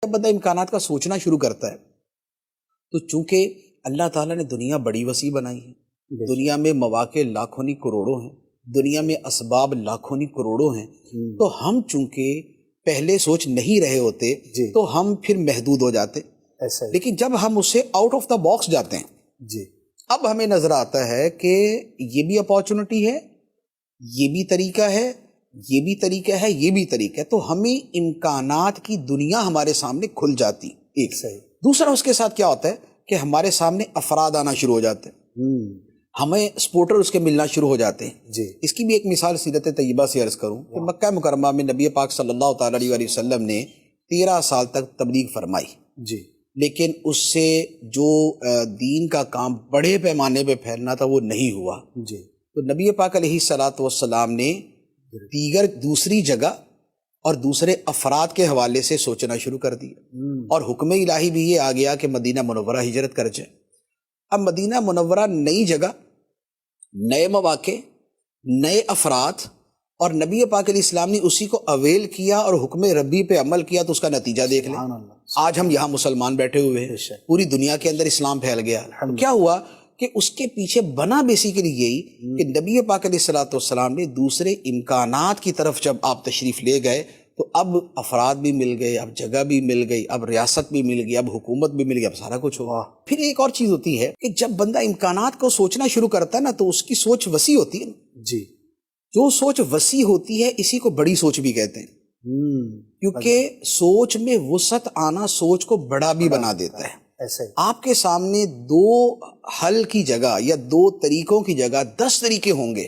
جب بندہ امکانات کا سوچنا شروع کرتا ہے تو چونکہ اللہ تعالیٰ نے دنیا بڑی وسیع بنائی ہے، دنیا میں مواقع لاکھوں نہیں کروڑوں ہیں، دنیا میں اسباب لاکھوں نہیں کروڑوں ہیں، تو ہم چونکہ پہلے سوچ نہیں رہے ہوتے تو ہم پھر محدود ہو جاتے، لیکن جب ہم اسے آؤٹ آف دا باکس جاتے ہیں اب ہمیں نظر آتا ہے کہ یہ بھی اپارچونٹی ہے، یہ بھی طریقہ ہے، یہ بھی طریقہ ہے، یہ بھی طریقہ ہے، تو ہمیں امکانات کی دنیا ہمارے سامنے کھل جاتی ایک دوسرا اس کے ساتھ کیا ہوتا ہے کہ ہمارے سامنے افراد آنا شروع ہو جاتے ہیں، ہمیں سپورٹر اس کے ملنا شروع ہو جاتے ہیں۔ اس کی بھی ایک مثال سیرت طیبہ سے عرض کروں کہ مکہ مکرمہ میں نبی پاک صلی اللہ تعالیٰ علیہ وسلم نے 13 سال تک تبلیغ فرمائی، لیکن اس سے جو دین کا کام بڑے پیمانے پہ پھیلنا تھا وہ نہیں ہوا، تو نبی پاک علیہ الصلوۃ والسلام نے دیگر دوسری جگہ اور دوسرے افراد کے حوالے سے سوچنا شروع کر دیا، اور حکم الہی بھی یہ آ گیا کہ مدینہ منورہ ہجرت کر جائے۔ اب مدینہ منورہ نئی جگہ، نئے مواقع، نئے افراد، اور نبی پاک علیہ السلام نے اسی کو اویل کیا اور حکم ربی پہ عمل کیا، تو اس کا نتیجہ دیکھ لیں، آج ہم یہاں مسلمان بیٹھے ہوئے ہیں، پوری دنیا کے اندر اسلام پھیل گیا۔ کیا ہوا کہ اس کے پیچھے بنا بیسیکلی یہی کہ نبی پاک علیہ الصلوۃ والسلام نے دوسرے امکانات کی طرف جب آپ تشریف لے گئے تو اب افراد بھی مل گئے، اب جگہ بھی مل گئی، اب ریاست بھی مل گئی، اب حکومت بھی مل گئی، اب سارا کچھ ہوا۔ پھر ایک اور چیز ہوتی ہے کہ جب بندہ امکانات کو سوچنا شروع کرتا ہے نا تو اس کی سوچ وسیع ہوتی ہے، جو سوچ وسیع ہوتی ہے اسی کو بڑی سوچ بھی کہتے ہیں، کیونکہ سوچ میں وسعت آنا سوچ کو بڑا بھی بنا دیتا ہے۔ آپ کے سامنے 2 حل کی جگہ یا 2 طریقوں کی جگہ 10 طریقے ہوں گے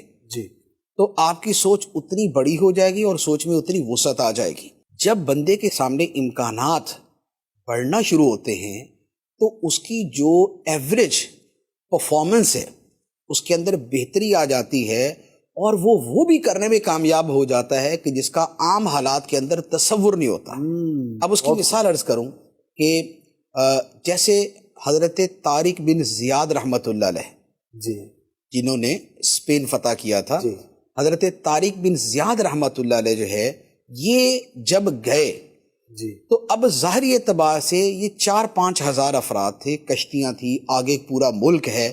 تو آپ کی سوچ اتنی بڑی ہو جائے گی اور سوچ میں اتنی وسعت آ جائے گی۔ جب بندے کے سامنے امکانات بڑھنا شروع ہوتے ہیں تو اس کی جو ایوریج پرفارمنس ہے اس کے اندر بہتری آ جاتی ہے، اور وہ بھی کرنے میں کامیاب ہو جاتا ہے کہ جس کا عام حالات کے اندر تصور نہیں ہوتا۔ اب اس کی مثال عرض کروں کہ جیسے حضرت طارق بن زیاد رحمۃ اللہ علیہ جنہوں نے اسپین فتح کیا تھا، حضرت طارق بن زیاد رحمۃ اللہ علیہ جو ہے یہ جب گئے تو اب ظاہری اعتبار سے یہ 4-5 ہزار افراد تھے، کشتیاں تھی، آگے پورا ملک ہے،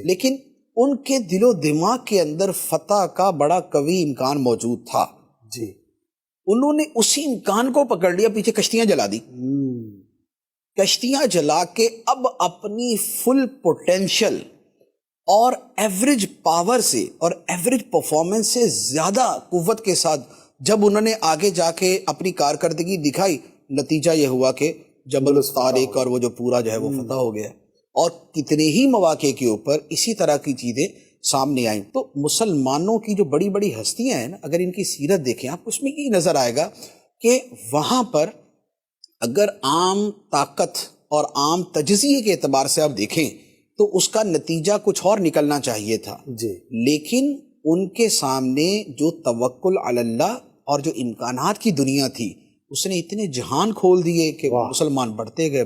لیکن ان کے دل و دماغ کے اندر فتح کا بڑا قوی امکان موجود تھا۔ انہوں نے اسی امکان کو پکڑ لیا، پیچھے کشتیاں جلا دی، کشتیاں جلا کے اب اپنی فل پوٹینشل اور ایوریج پاور سے اور ایوریج پرفارمنس سے زیادہ قوت کے ساتھ جب انہوں نے آگے جا کے اپنی کارکردگی دکھائی، نتیجہ یہ ہوا کہ جبل الطارق اور وہ جو پورا جو ہے وہ فتح ہو گیا، اور کتنے ہی مواقع کے اوپر اسی طرح کی چیزیں سامنے آئیں۔ تو مسلمانوں کی جو بڑی بڑی ہستیاں ہیں نا، اگر ان کی سیرت دیکھیں آپ، اس میں یہ نظر آئے گا کہ وہاں پر اگر عام طاقت اور عام تجزیے کے اعتبار سے آپ دیکھیں تو اس کا نتیجہ کچھ اور نکلنا چاہیے تھا، لیکن ان کے سامنے جو توکل علی اللہ اور جو امکانات کی دنیا تھی اس نے اتنے جہان کھول دیے کہ مسلمان بڑھتے گئے۔